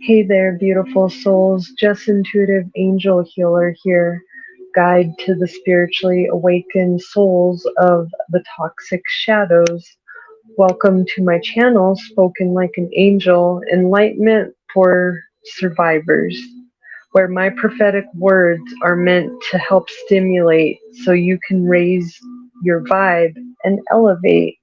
Hey there, beautiful souls. Jess Intuitive Angel Healer here, guide to the spiritually awakened souls of the toxic shadows. Welcome to my channel, Spoken Like an Angel, Enlightenment for Survivors, where my prophetic words are meant to help stimulate so you can raise your vibe and elevate.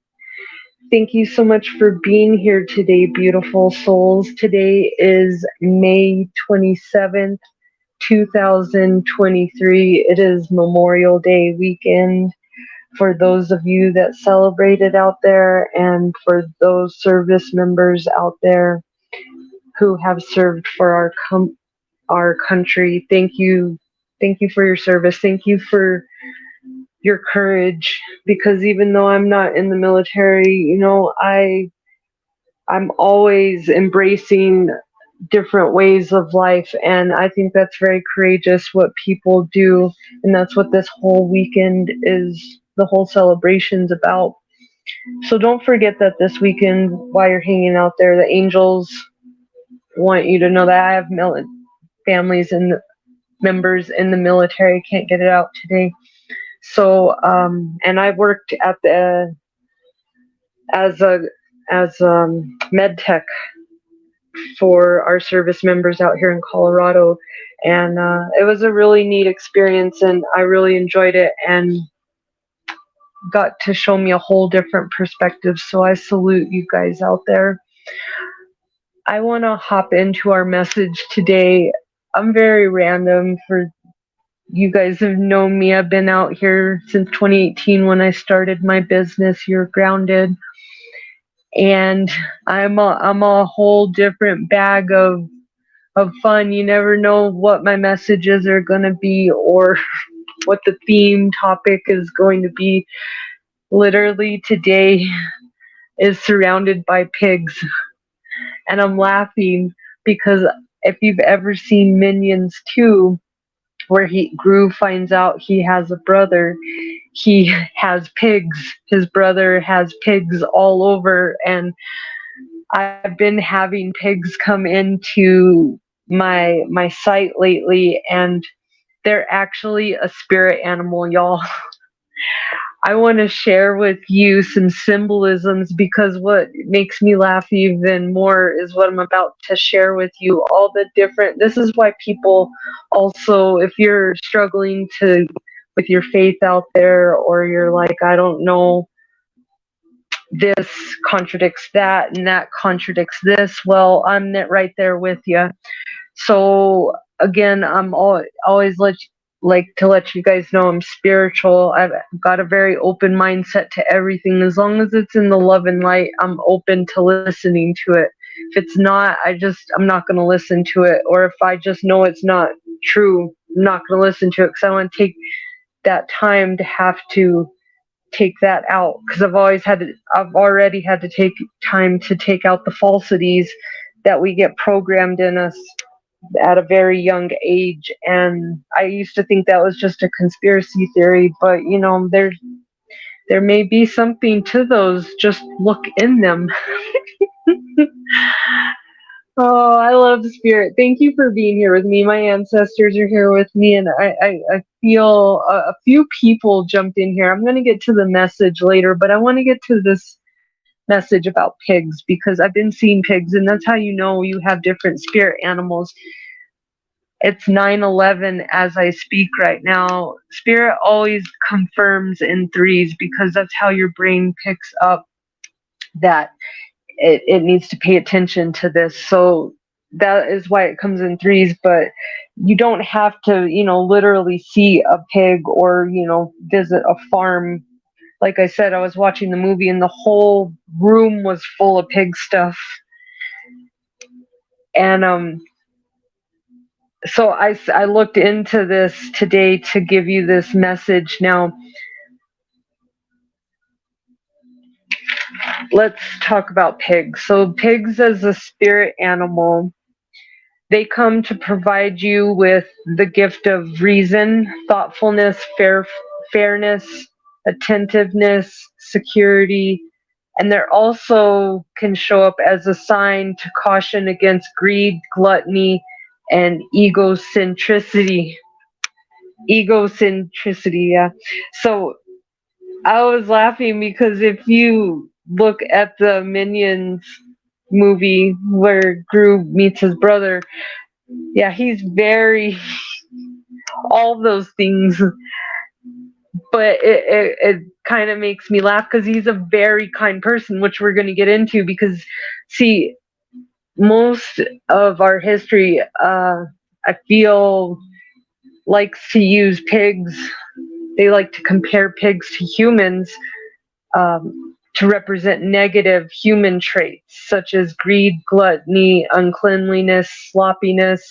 Thank you so much for being here today, beautiful souls. Today is May 27th, 2023. It is Memorial Day weekend for those of you that celebrate it out there, and for those service members out there who have served for our country. Thank you. Thank you for your service. Thank you for your courage, because even though I'm not in the military, I'm always embracing different ways of life, and I think that's very courageous what people do, and that's what this whole weekend is, the whole celebration's about. So don't forget that this weekend, while you're hanging out there, the angels want you to know that I have families and members in the military. Can't get it out today. So and I worked at the as med tech for our service members out here in Colorado, and it was a really neat experience, and I really enjoyed it and got to show me a whole different perspective. So I salute you guys out there. I want to hop into our message today. I'm very random. For you guys have known me, I've been out here since 2018 when I started my business, You're Grounded. And I'm a whole different bag of fun. You never know what my messages are going to be or what the theme topic is going to be. Literally today is surrounded by pigs, and I'm laughing because if you've ever seen Minions 2, where Gru finds out he has a brother, he has pigs. His brother has pigs all over, and I've been having pigs come into my site lately, and they're actually a spirit animal, y'all. I want to share with you some symbolisms, because what makes me laugh even more is what I'm about to share with you. All the different, this is why people also, if you're struggling to with your faith out there, or you're like, I don't know, this contradicts that and that contradicts this, well, I'm right there with you. So again, I'm always like to let you guys know I'm spiritual. I've got a very open mindset to everything. As long as it's in the love and light, I'm open to listening to it. If it's not, I'm not going to listen to it. Or if I just know it's not true, I'm not going to listen to it, because I want to take that time to have to take that out, because I've already had to take time to take out the falsities that we get programmed in us at a very young age. And I used to think that was just a conspiracy theory, but there may be something to those. Just look in them. Oh, I love spirit. Thank you for being here with me. My ancestors are here with me, and I feel a few people jumped in here. I'm going to get to the message later, but I want to get to this message about pigs, because I've been seeing pigs, and that's how you know you have different spirit animals. It's 9/11 as I speak right now. Spirit always confirms in threes, because that's how your brain picks up that it needs to pay attention to this. So that is why it comes in threes. But you don't have to, literally see a pig or, visit a farm. Like I said, I was watching the movie and the whole room was full of pig stuff. And so I looked into this today to give you this message. Now, let's talk about pigs. So pigs as a spirit animal, they come to provide you with the gift of reason, thoughtfulness, fairness, attentiveness, security, And they're also can show up as a sign to caution against greed, gluttony, and egocentricity. Egocentricity, yeah. So I was laughing because if you look at the Minions movie where Gru meets his brother, yeah, he's very all those things. But it kind of makes me laugh because he's a very kind person, which we're going to get into because, see, most of our history, I feel, likes to use pigs. They like to compare pigs to humans to represent negative human traits such as greed, gluttony, uncleanliness, sloppiness,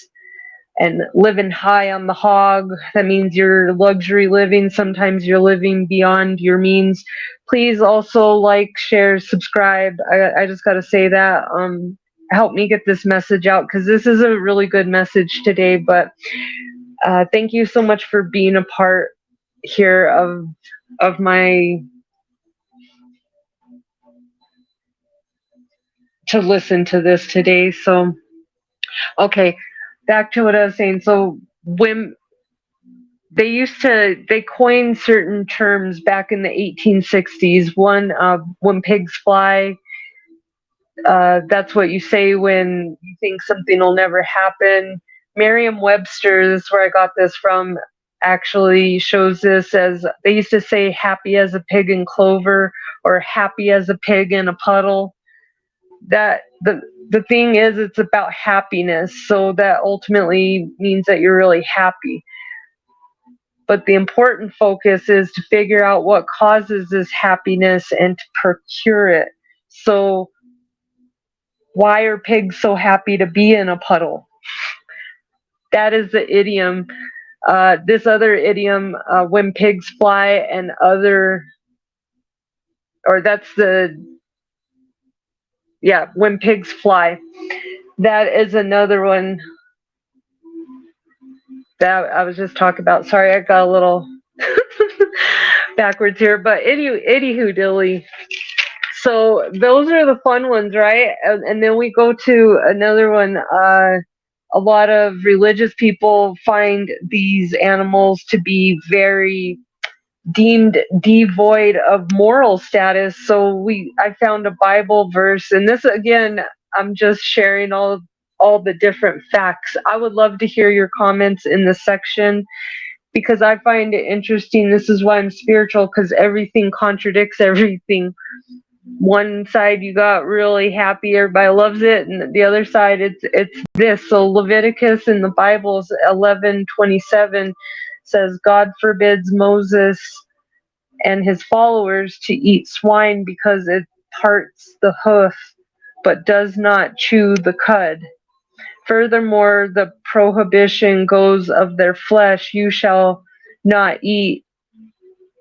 and living high on the hog. That means you're luxury living. Sometimes you're living beyond your means. Please also like, share, subscribe. I just got to say that. Help me get this message out because this is a really good message today. But thank you so much for being a part here of my to listen to this today. So okay, back to what I was saying. So when they coined certain terms back in the 1860s. One, when pigs fly, that's what you say when you think something will never happen. Merriam-Webster, this is where I got this from, actually shows this as, they used to say happy as a pig in clover or happy as a pig in a puddle. That the thing is, it's about happiness, so that ultimately means that you're really happy. But the important focus is to figure out what causes this happiness and to procure it. So why are pigs so happy to be in a puddle? That is the idiom. This other idiom, when pigs fly, and other, or that's the, yeah, when pigs fly. That is another one that I was just talking about. Sorry, I got a little backwards here, but anywho dilly. So those are the fun ones, right? And then we go to another one. A lot of religious people find these animals to be very deemed devoid of moral status. So I found a Bible verse, and this again, I'm just sharing all the different facts. I would love to hear your comments in the section because I find it interesting. This is why I'm spiritual, because everything contradicts everything. One side you got really happy, everybody loves it, and the other side it's this. So Leviticus in the Bible is 11:27 says God forbids Moses and his followers to eat swine because it parts the hoof but does not chew the cud. Furthermore, the prohibition goes of their flesh, you shall not eat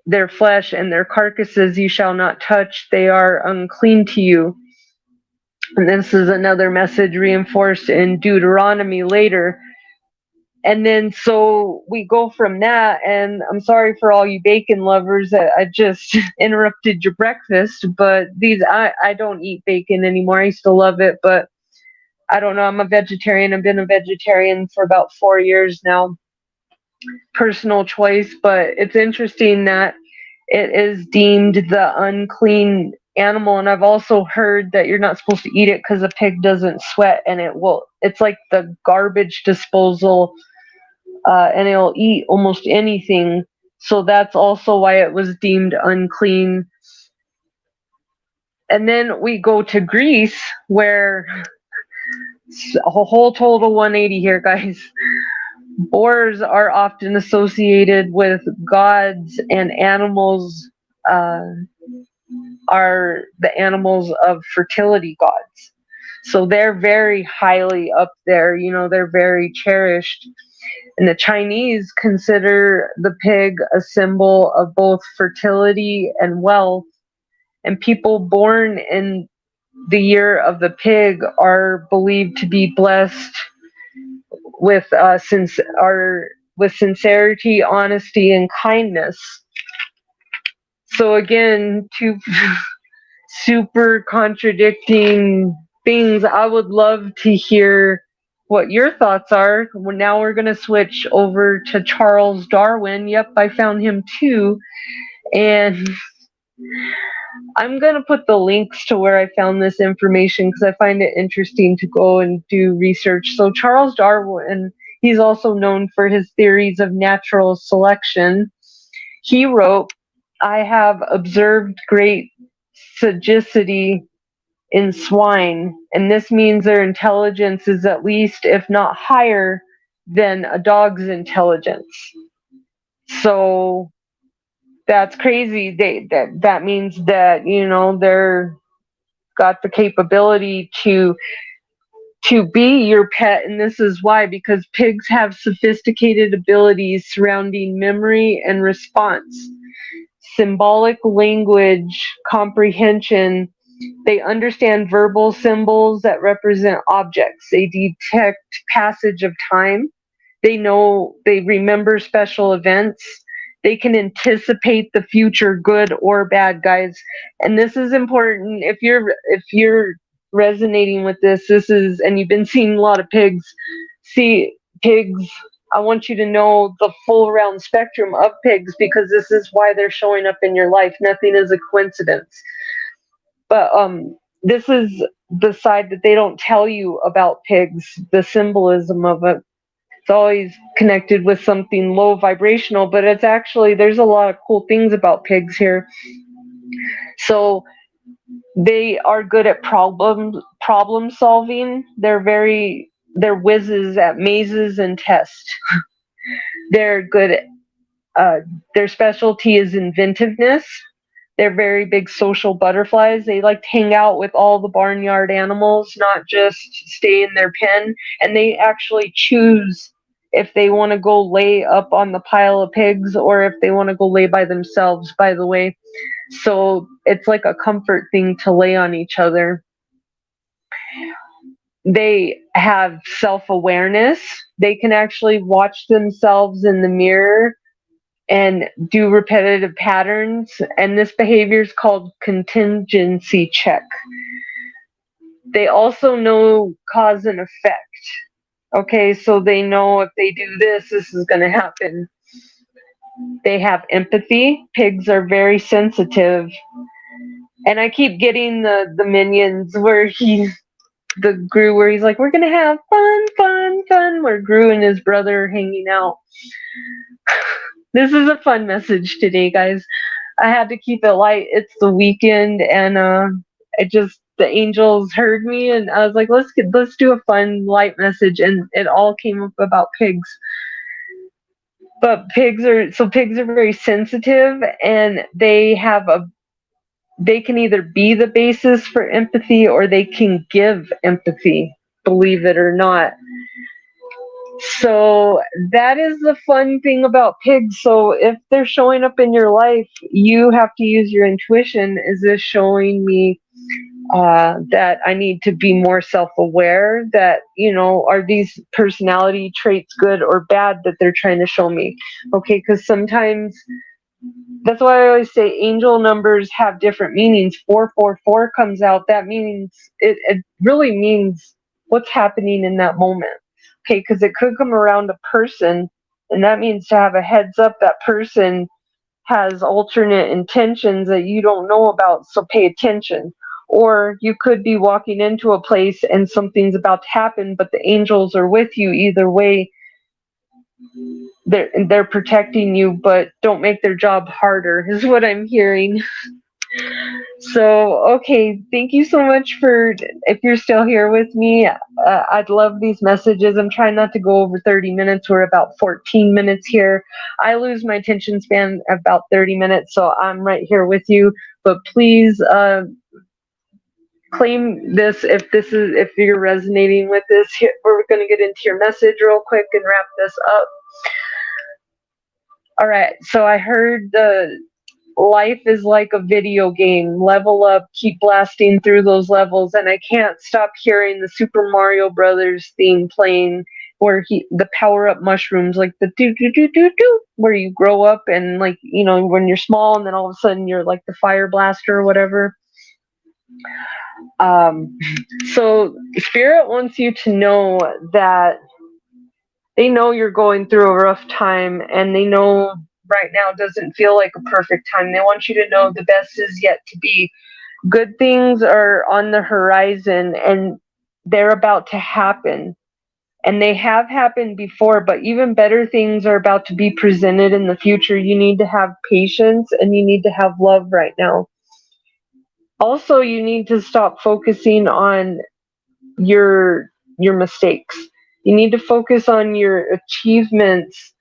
their flesh, and their carcasses you shall not touch, they are unclean to you. And this is another message reinforced in Deuteronomy later. And then so we go from that, and I'm sorry for all you bacon lovers that I just interrupted your breakfast, but I don't eat bacon anymore. I used to love it, but I don't know, I'm a vegetarian. I've been a vegetarian for about 4 years now. Personal choice, but it's interesting that it is deemed the unclean animal. And I've also heard that you're not supposed to eat it because a pig doesn't sweat, and it's like the garbage disposal, and it'll eat almost anything. So that's also why it was deemed unclean. And then we go to Greece, where a whole total 180 here, guys. Boars are often associated with gods, and animals are the animals of fertility gods. So they're very highly up there, they're very cherished. And the Chinese consider the pig a symbol of both fertility and wealth. And people born in the year of the pig are believed to be blessed with sincerity, honesty, and kindness. So again, super contradicting things. I would love to hear what your thoughts are. Now we're going to switch over to Charles Darwin. Yep, I found him too. And I'm going to put the links to where I found this information because I find it interesting to go and do research. So Charles Darwin, he's also known for his theories of natural selection. He wrote, "I have observed great sagacity in swine, and this means their intelligence is at least, if not higher, than a dog's intelligence." So that's crazy. That means that they're got the capability to be your pet, and this is why, because pigs have sophisticated abilities surrounding memory and response, symbolic language comprehension. They understand verbal symbols that represent objects. They detect passage of time. They remember special events. They can anticipate the future, good or bad, guys. And this is important. If you're resonating with this, and you've been seeing a lot of pigs, see pigs. I want you to know the full round spectrum of pigs, because this is why they're showing up in your life. Nothing is a coincidence. But this is the side that they don't tell you about pigs, the symbolism of it. It's always connected with something low vibrational, but it's actually, there's a lot of cool things about pigs here. So they are good at problem solving. They're whizzes at mazes and tests. They're good at, their specialty is inventiveness. They're very big social butterflies. They like to hang out with all the barnyard animals, not just stay in their pen. And they actually choose if they want to go lay up on the pile of pigs or if they want to go lay by themselves, by the way. So it's like a comfort thing to lay on each other. They have self-awareness. They can actually watch themselves in the mirror and do repetitive patterns, and this behavior is called contingency check. They also know cause and effect. Okay, so they know if they do this is going to happen. They have empathy. Pigs are very sensitive. And I keep getting the minions where the Gru, where he's like, we're going to have fun, where Gru and his brother are hanging out. This is a fun message today, guys. I had to keep it light. It's the weekend, and the angels heard me, and I was like, let's do a fun light message, and it all came up about pigs. But pigs are very sensitive, and they can either be the basis for empathy or they can give empathy, believe it or not. So that is the fun thing about pigs. So if they're showing up in your life, you have to use your intuition. Is this showing me that I need to be more self-aware? That, are these personality traits good or bad that they're trying to show me? Okay, because sometimes, that's why I always say angel numbers have different meanings. 444 comes out. That means, it really means what's happening in that moment. Okay, because it could come around a person, and that means to have a heads up that person has alternate intentions that you don't know about, so pay attention. Or you could be walking into a place and something's about to happen, but the angels are with you. Either way, they're protecting you, but don't make their job harder, is what I'm hearing. So, okay, thank you so much if you're still here with me. I'd love these messages. I'm trying not to go over 30 minutes. We're about 14 minutes here. I lose my attention span about 30 minutes, so I'm right here with you. But please claim this if you're resonating with this. We're going to get into your message real quick and wrap this up. All right, so I heard life is like a video game. Level up, keep blasting through those levels, and I can't stop hearing the Super Mario Brothers theme playing, where the power up mushrooms, like the do do do do do, where you grow up and when you're small, and then all of a sudden you're like the fire blaster or whatever. So Spirit wants you to know that they know you're going through a rough time, and they know right now doesn't feel like a perfect time. They want you to know the best is yet to be. Good things are on the horizon, and they're about to happen. And they have happened before, but even better things are about to be presented in the future. You need to have patience and you need to have love right now. Also, you need to stop focusing on your mistakes. You need to focus on your achievements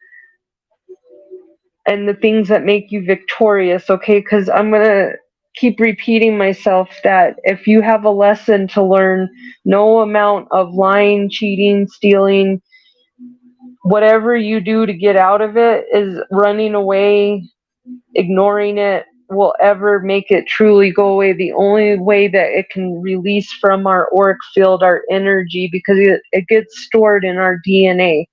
and the things that make you victorious, okay? Because I'm going to keep repeating myself that if you have a lesson to learn, no amount of lying, cheating, stealing, whatever you do to get out of it is running away, ignoring it, will ever make it truly go away. The only way that it can release from our auric field, our energy, because it gets stored in our DNA.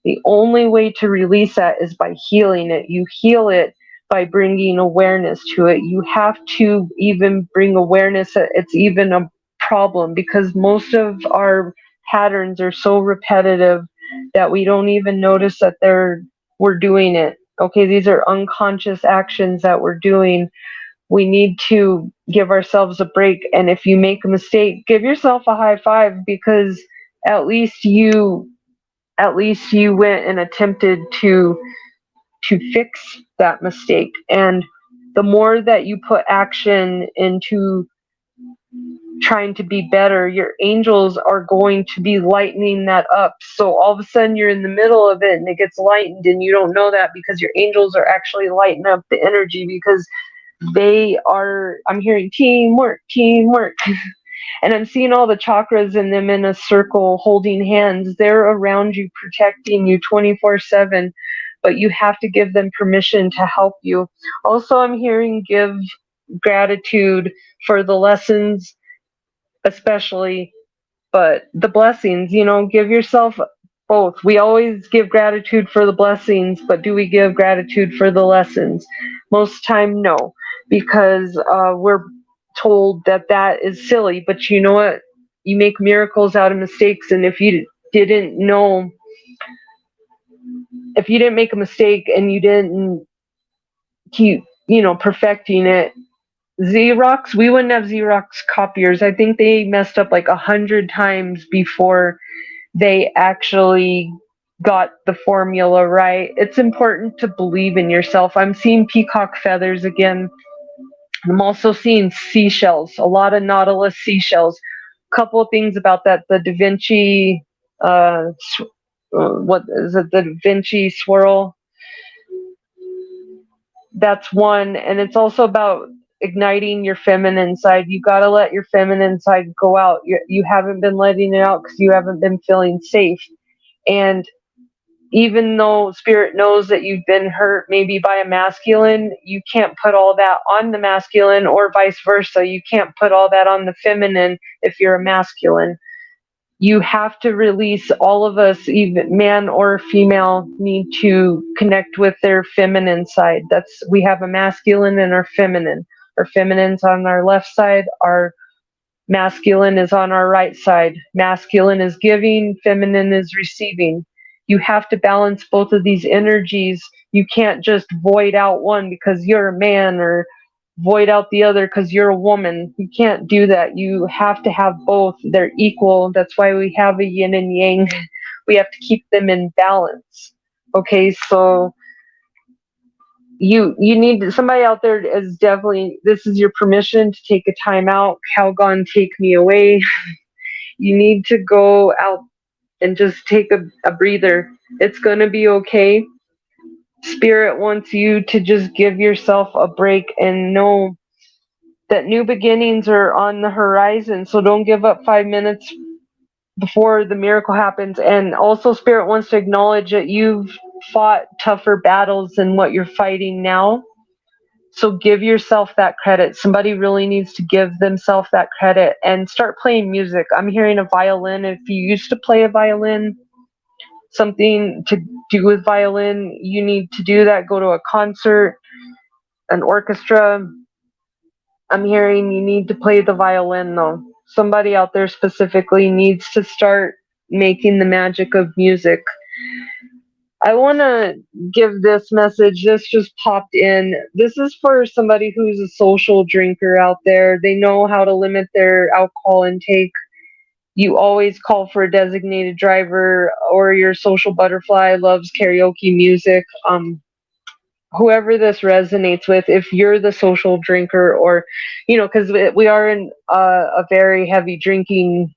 The only way to release that is by healing it. You heal it by bringing awareness to it. You have to even bring awareness that it's even a problem, because most of our patterns are so repetitive that we don't even notice that we're doing it. Okay, these are unconscious actions that we're doing. We need to give ourselves a break, and if you make a mistake, give yourself a high five, because at least you went and attempted to fix that mistake. And the more that you put action into trying to be better, your angels are going to be lightening that up. So all of a sudden you're in the middle of it and it gets lightened, and you don't know that because your angels are actually lighting up the energy, because I'm hearing teamwork, teamwork. And I'm seeing all the chakras in them in a circle holding hands. They're around you, protecting you 24/7, but you have to give them permission to help you. Also, I'm hearing give gratitude for the lessons, especially, but the blessings, give yourself both. We always give gratitude for the blessings, but do we give gratitude for the lessons? Most time, no, because we're told that that is silly. But you know what? You make miracles out of mistakes, and didn't know, if you didn't make a mistake and you didn't keep, perfecting it, Xerox, we wouldn't have Xerox copiers. I think they messed up like 100 times before they actually got the formula right. It's important to believe in yourself. I'm seeing peacock feathers again. I'm also seeing seashells, a lot of nautilus seashells. Couple of things about that. The Da Vinci, what is it? The Da Vinci swirl. That's one, and it's also about igniting your feminine side. You got to let your feminine side go out. You haven't been letting it out because you haven't been feeling safe. And even though spirit knows that you've been hurt maybe by a masculine, you can't put all that on the masculine, or vice versa. You can't put all that on the feminine if you're a masculine. You have to release. All of us, even man or female, need to connect with their feminine side. We have a masculine and our feminine. Our feminine's on our left side, our masculine is on our right side. Masculine is giving, feminine is receiving. You have to balance both of these energies. You can't just void out one because you're a man, or void out the other because you're a woman. You can't do that. You have to have both. They're equal. That's why we have a yin and yang. We have to keep them in balance. Okay, so you need somebody out there is definitely, this is your permission to take a time out. Calgon, take me away. You need to go out and just take a breather. It's going to be okay. Spirit wants you to just give yourself a break and know that new beginnings are on the horizon. So don't give up 5 minutes before the miracle happens. And also, Spirit wants to acknowledge that you've fought tougher battles than what you're fighting now. So give yourself that credit. Somebody really needs to give themselves that credit and start playing music. I'm hearing a violin. If you used to play a violin, something to do with violin, you need to do that. Go to a concert, an orchestra, I'm hearing you need to play the violin though. Somebody out there specifically needs to start making the magic of music. I want to give this message. This just popped in. This is for somebody who's a social drinker out there. They know how to limit their alcohol intake. You always call for a designated driver, or your social butterfly loves karaoke music. Whoever this resonates with, if you're the social drinker, or, because we are in a very heavy drinking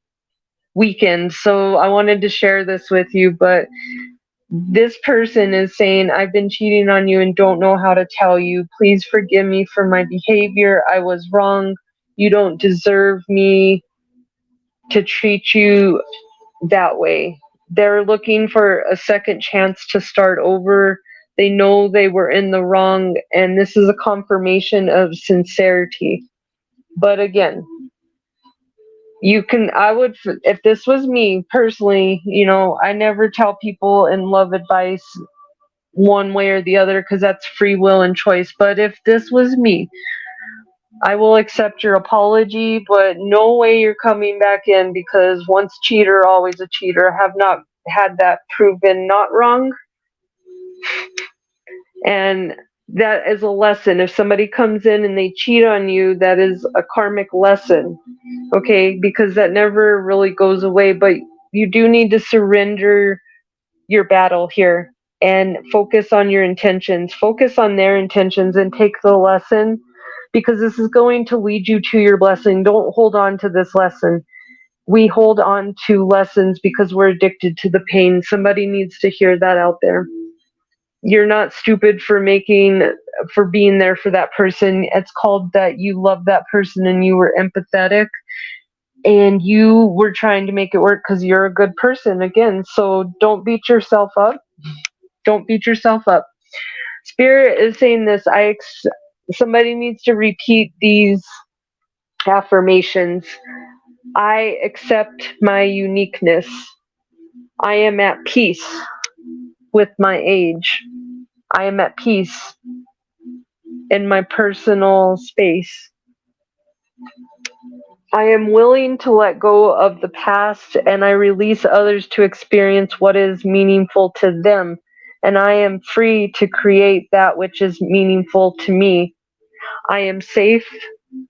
weekend. So I wanted to share this with you, but this person is saying, I've been cheating on you and don't know how to tell you. Please forgive me for my behavior. I was wrong. You don't deserve me to treat you that way. They're looking for a second chance to start over. They know they were in the wrong, and this is a confirmation of sincerity. But again, if this was me personally, I never tell people in love advice one way or the other because that's free will and choice. But if this was me, I will accept your apology, but no way you're coming back in, because once cheater, always a cheater. I have not had that proven not wrong. And that is a lesson. If somebody comes in and they cheat on you, that is a karmic lesson, okay? Because that never really goes away. But you do need to surrender your battle here and focus on your intentions. Focus on their intentions and take the lesson, because this is going to lead you to your blessing. Don't hold on to this lesson. We hold on to lessons because we're addicted to the pain. Somebody needs to hear that out there. You're not stupid for being there for that person. It's called that you love that person and you were empathetic and you were trying to make it work because you're a good person again. So don't beat yourself up. Don't beat yourself up. Spirit is saying this. Somebody needs to repeat these affirmations. I accept my uniqueness. I am at peace with my age. I am at peace in my personal space. I am willing to let go of the past, and I release others to experience what is meaningful to them. And I am free to create that which is meaningful to me. I am safe.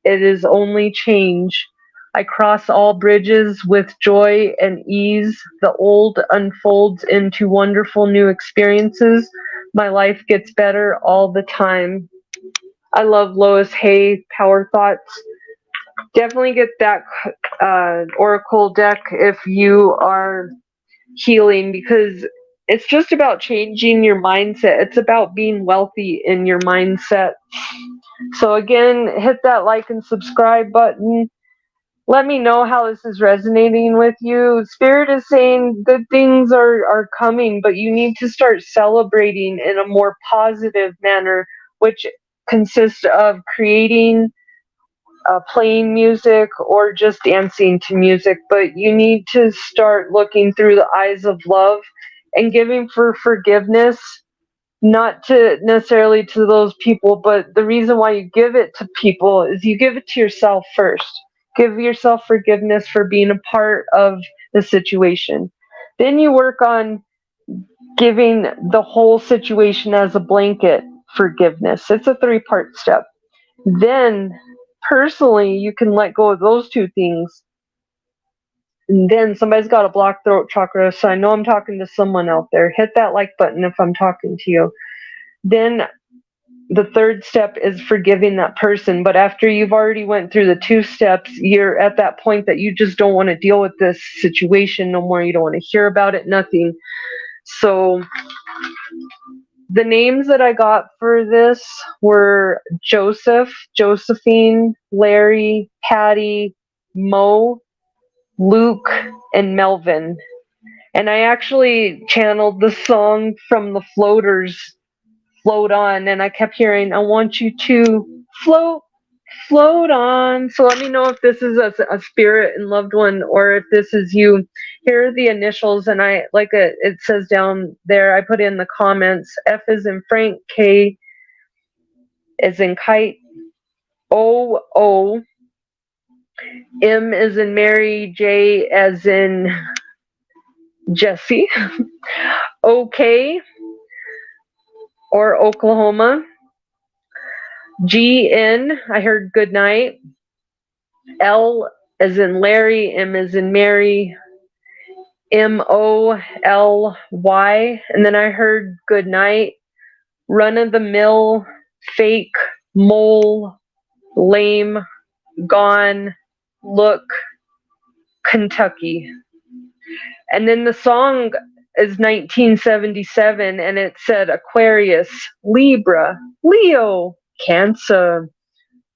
It is only change. I cross all bridges with joy and ease. The old unfolds into wonderful new experiences. My life gets better all the time. I love Lois Hay Power Thoughts. Definitely get that Oracle deck if you are healing, because it's just about changing your mindset. It's about being wealthy in your mindset. So again, hit that like and subscribe button. Let me know how this is resonating with you. Spirit is saying good things are coming, but you need to start celebrating in a more positive manner, which consists of creating, playing music, or just dancing to music. But you need to start looking through the eyes of love and giving for forgiveness, not to necessarily to those people, but the reason why you give it to people is you give it to yourself first. Give yourself forgiveness for being a part of the situation. Then you work on giving the whole situation as a blanket forgiveness. It's a 3-part step. Then personally, you can let go of those 2 things. And then somebody's got a blocked throat chakra, so I know I'm talking to someone out there. Hit that like button if I'm talking to you. Then the 3rd step is forgiving that person. But after you've already went through the 2 steps, you're at that point that you just don't want to deal with this situation no more. You don't want to hear about it, nothing. So the names that I got for this were Joseph, Josephine, Larry, Patty, Mo, Luke, and Melvin. And I actually channeled the song from the Floaters, Float On, and I kept hearing, I want you to float, float on. So let me know if this is a spirit and loved one, or if this is you. Here are the initials, and it says down there, I put in the comments, F is in Frank, K is in kite, O, M as in Mary, J as in Jesse, OK or Oklahoma, GN, I heard good night, L as in Larry, M as in Mary, MOLY, and then I heard good night, run of the mill, fake, mole, lame, gone, look, Kentucky. And then the song is 1977 and it said Aquarius, Libra, Leo, Cancer,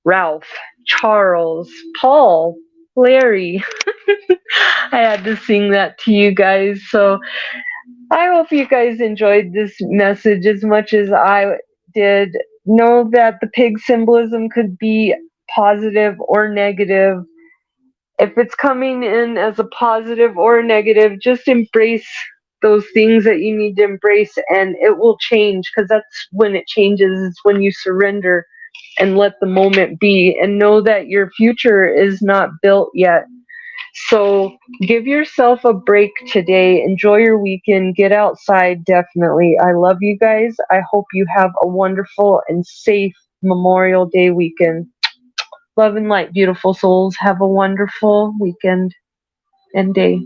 Ralph, Charles, Paul, Larry. I had to sing that to you guys. So I hope you guys enjoyed this message as much as I did. Know that the pig symbolism could be positive or negative. If it's coming in as a positive or negative, just embrace those things that you need to embrace and it will change, because that's when it changes, is when you surrender and let the moment be and know that your future is not built yet. So give yourself a break today. Enjoy your weekend. Get outside, definitely. I love you guys. I hope you have a wonderful and safe Memorial Day weekend. Love and light, beautiful souls. Have a wonderful weekend and day.